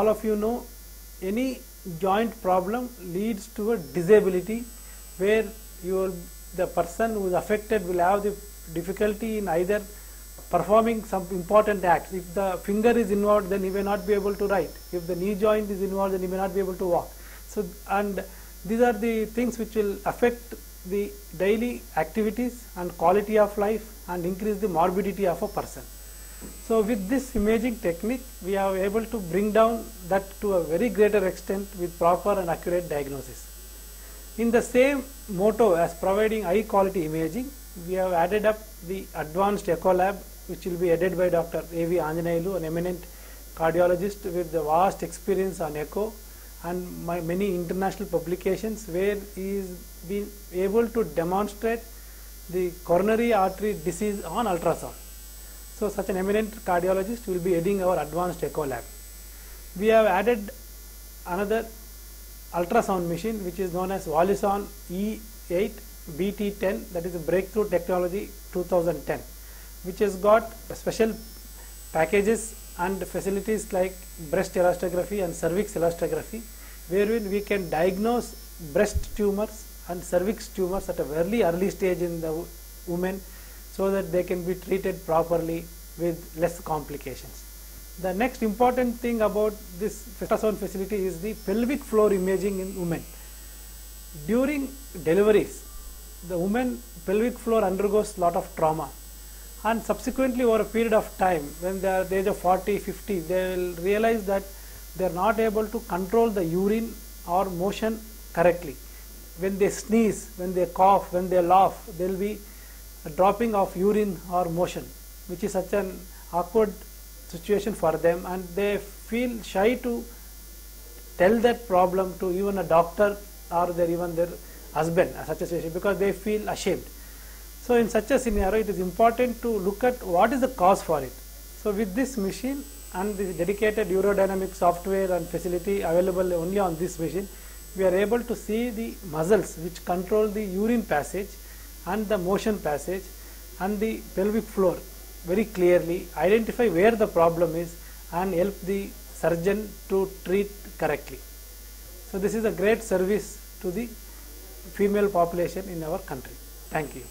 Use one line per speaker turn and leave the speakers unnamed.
all of you know, any joint problem leads to a disability where the person who is affected will have the difficulty in either performing some important acts. If the finger is involved, then he may not be able to write. If the knee joint is involved, then he may not be able to walk. So, and these are the things which will affect the daily activities and quality of life and increase the morbidity of a person. So, with this imaging technique, we are able to bring down that to a very greater extent with proper and accurate diagnosis. In the same motto as providing high quality imaging, we have added up the advanced echo lab, which will be headed by Dr. A.V. Anjaneyulu, an eminent cardiologist with the vast experience on echo and many international publications, where he is been able to demonstrate the coronary artery disease on ultrasound. So, such an eminent cardiologist will be heading our advanced echo lab. We have added another ultrasound machine which is known as Wallison E8 BT10, that is a breakthrough technology 2010, which has got special packages and facilities like breast elastography and cervix elastography, wherein we can diagnose breast tumors and cervix tumors at a very early stage in the women, so that they can be treated properly with less complications. The next important thing about this ultrasound facility is the pelvic floor imaging in women. During deliveries, the woman pelvic floor undergoes lot of trauma, and subsequently over a period of time, when they are at the age of 40, 50, they will realize that they are not able to control the urine or motion correctly. When they sneeze, when they cough, when they laugh, there will be a dropping of urine or motion, which is such an awkward situation for them, and they feel shy to tell that problem to even a doctor or even their husband, such a situation, because they feel ashamed. So, in such a scenario, it is important to look at what is the cause for it. So, with this machine and the dedicated urodynamic software and facility available only on this machine, we are able to see the muscles which control the urine passage and the motion passage and the pelvic floor very clearly, identify where the problem is and help the surgeon to treat correctly. So, this is a great service to the female population in our country. Thank you.